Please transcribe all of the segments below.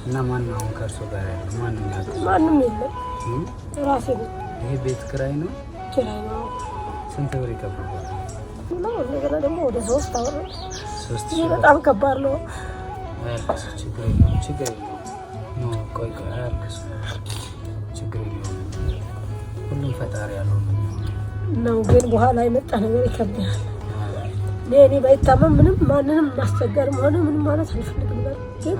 እና ማን ነው ከርሶ ጋር ያለው? ማንም የለም። ራሴ ነው። ይሄ ቤት ኪራይ ነው? ኪራይ ነው። ስንት ብር ይከፍላል? እንደገና ደግሞ ወደ 3 አወር። ይሄ በጣም ከባድ ነው። ችግር የለውም። ቆይ አያልቅስ። ችግር የለውም። ሁሉም ፈጣሪ ያለው ነው። ግን በኋላ የመጣ ነገር ይከብዳል። ለኔ ባይታመም ምንም ማንንም ማስቸገርም ሆነ ምንም ማለት አልፈልግም ነበር። ግን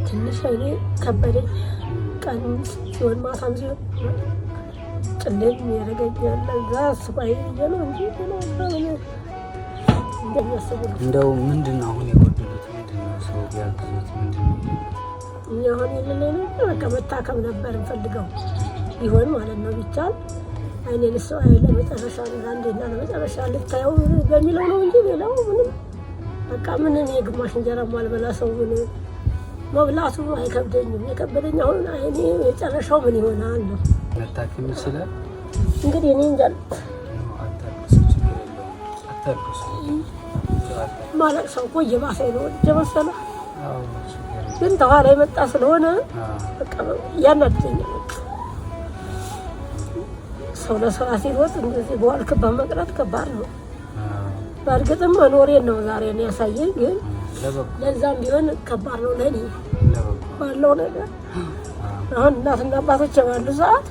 ትንሽ አይኔ ከበደኝ። ቀን ሲሆን ማታም ሲሆን ጭልም ያደርገኛል። እዛ ስባይ ነው እንጂ እንደው ምንድነው አሁን የጎደሉት? ምንድነው ሰው ቢያግዙት ምንድነው? አሁን የሌለው በቃ መታከም ነበር እንፈልገው ይሆን ማለት ነው። ቢቻል አይኔን ሰው አይለ መጨረሻ አንዴና ለመጨረሻ ልታየው በሚለው ነው እንጂ ሌላው ምንም በቃ ምን እኔ ግማሽ እንጀራ ማልበላ ሰው ምን መብላቱ አይከብደኝም። የከበደኝ አሁን አይኔ የጨረሻው ምን ይሆናል ነው። መታከም ይችላል እንግዲህ እኔ እንጃ። አታርኩስ ማለት ሰው እኮ እየባሰኝ ነው እየመሰለ ግን ተኋላ የመጣ ስለሆነ በቃ ያናድደኛል። ሰው ለስራ ሲሮጥ እንደዚህ በዋልክበት መቅረት ከባድ ነው። በእርግጥም መኖሬን ነው ዛሬ ነው ያሳየኝ። ግን ለዛም ቢሆን ከባድ ነው ለኔ ባለው ነገር። አሁን እናትና አባቶች ባሉ ሰዓት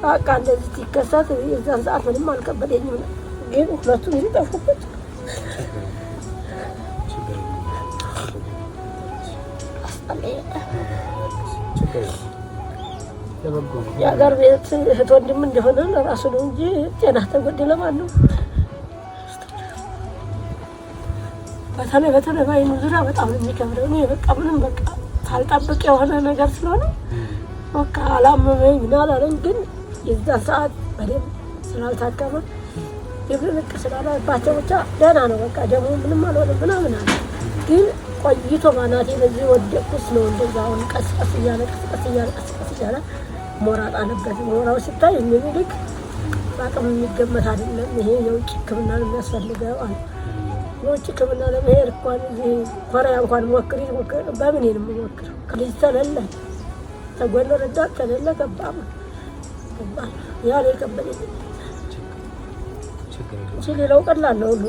በቃ እንደዚህ ሲከሰት የዛን ሰዓት ምንም አልከበደኝም። ግን ሁለቱም ይጠፉበት የአገር ቤት እህት ወንድም እንደሆነ ለራሱ ነው እንጂ ጤና ተጎደለ ማለት ነው። በተለይ ባይኑ ዙሪያ በጣም የሚከብደው እኔ በቃ ምንም በቃ ሳልጠብቅ የሆነ ነገር ስለሆነ በቃ አላመመኝ ምን አላለኝ። ግን የዛን ሰዓት በደምብ ስላልታከመ የብልቅ ስላላባቸው ብቻ ደህና ነው በቃ ደግሞ ምንም አልሆነም ምናምን አለ። ግን ቆይቶ ማናቴ በዚህ ወደቅኩት ነው እንደዛ አሁን ቀስ እያለ ሞራጥ አለበት። ሞራው ሲታይ የሚልክ በአቅም የሚገመት አይደለም። ይሄ የውጭ ሕክምና ነው የሚያስፈልገው አለ። የውጭ ሕክምና ለመሄድ እንኳን እዚህ ኮሪያ እንኳን ሞክሪ በምን ነው የምሞክረው? ልጅ ተለለ ተጎሎ ረዳት ተለለ ከባድ ያለ ከበደኝ እንጂ ሌላው ቀላል ነው ሁሉ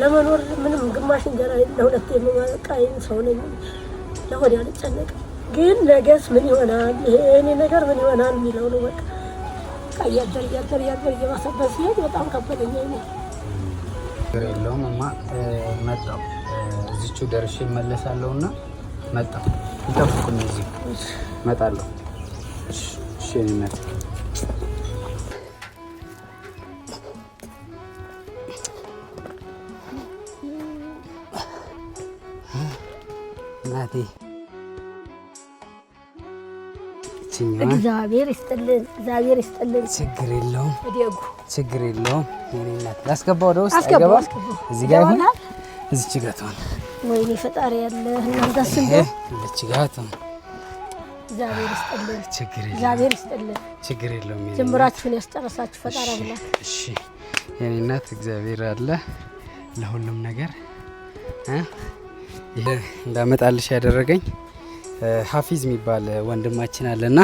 ለመኖር ምንም ግማሽ እንጀራ ለሁለት የማቃይን ሰው ነኝ። ለሆድ ያልጨነቀ ግን ነገስ ምን ይሆናል ይሄ ነገር ምን ይሆናል የሚለው ነው። በቃ ያያደር እየባሰበት ሲሄድ በጣም ከበደኝ ነው። የለውም እማ መጣሁ እዚቹ ደርሼ እመለሳለሁና መጣሁ ይጠብቁኝ እዚህ እመጣለሁ። እሺ እኔ እናቴ እግዚአብሔር ይስጥልን። ችግር የለውም እዲያጉ ችግር የለውም። የኔ እናት ላስገባው ወደ ውስጥ አይገባም። እዚህ ጋር ይሆናል። እዚች ጋር ተሆነ ወይኔ ፈጣሪ ያለ እናንተ ስንዴ እዚች ጋር ተሆነ እግዚአብሔር ይስጥልን። ችግር የለውም። ጀምራችሁን ያስጨረሳችሁ ፈጣሪ አምላክ። እሺ የኔ እናት እግዚአብሔር አለ ለሁሉም ነገር ይሄ እንዳመጣልሽ ያደረገኝ ሀፊዝ የሚባል ወንድማችን አለና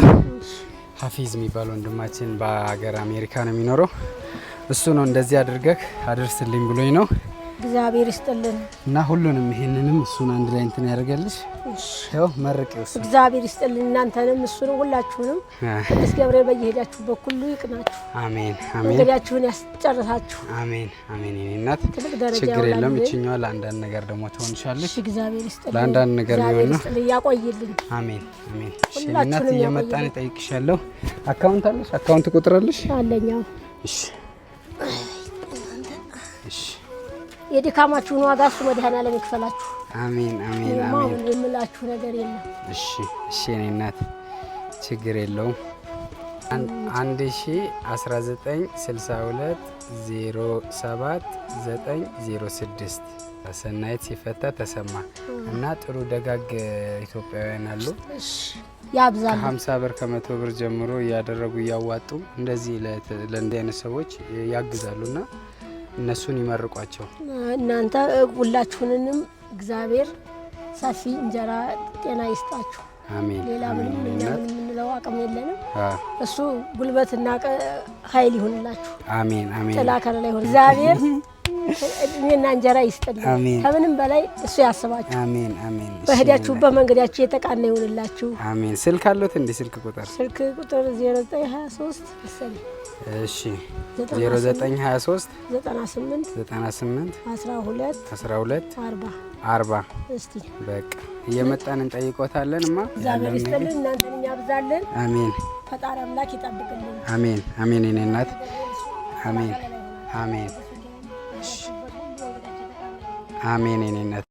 ሀፊዝ የሚባል ወንድማችን በአገር አሜሪካ ነው የሚኖረው። እሱ ነው እንደዚህ አድርገህ አድርስልኝ ብሎኝ ነው። እግዚአብሔር ይስጥልን እና ሁሉንም ይሄንንም እሱን አንድ ላይ እንትን ያደርገልሽ። ያው መርቂው እግዚአብሔር ይስጥልን እናንተንም እሱንም ሁላችሁንም ቅዱስ ገብርኤል በየሄዳችሁበት ሁሉ ይቅናችሁ። አሜን መንገዳችሁን ያስጨርሳችሁ። አሜን የኔ እናት ችግር የለም። እቺኛዋ ለአንዳንድ ነገር ደግሞ ትሆንሻለሽ። እግዚአብሔር ይስጥልን ለአንዳንድ ነገር ቢሆን ነው ያቆይልን። አሜን እሺ እናት እየመጣን እጠይቅሻለሁ። አካውንት አለሽ? አካውንት ቁጥር አለሽ? አለኝ። እሺ የድካማችሁን ዋጋ እሱ መድኃኔዓለም ይክፈላችሁ። አሜን የምላችሁ ነገር የለም። እሺ እኔ እናት ችግር የለውም። 196207 ሰናይት ሲፈታ ተሰማ እና ጥሩ ደጋግ ኢትዮጵያውያን አሉ። ያብዛል። 50 ብር ከ100 ብር ጀምሮ እያደረጉ እያዋጡ እንደዚህ ለእንዲህ አይነት ሰዎች ያግዛሉና እነሱን ይመርቋቸው። እናንተ ሁላችሁንም እግዚአብሔር ሰፊ እንጀራ ጤና ይስጣችሁ። አሜን። ሌላ ምንም የምንለው አቅም የለንም። እሱ ጉልበትና ኃይል ይሁንላችሁ። አሜን አሜን። ጥላ ከለላ ይሁን እግዚአብሔር እድሜና እንጀራ ይስጥልኝ። ከምንም በላይ እሱ ያስባችሁ። አሜን አሜን። በሄዳችሁበት መንገዳችሁ የተቃና ይሁንላችሁ። አሜን። ስልክ አለዎት እንዴ? ስልክ ቁጥር 0923 መሰለኝ። እሺ 0923 98 12 40 እስቲ በቃ እየመጣን እንጠይቆታለንማ። እግዚአብሔር ይስጥልን፣ እናንተን ያብዛልን። አሜን። ፈጣሪ አምላክ ይጠብቅልን። አሜን አሜን። የኔ እናት አሜን አሜን አሜን። የኔ እናት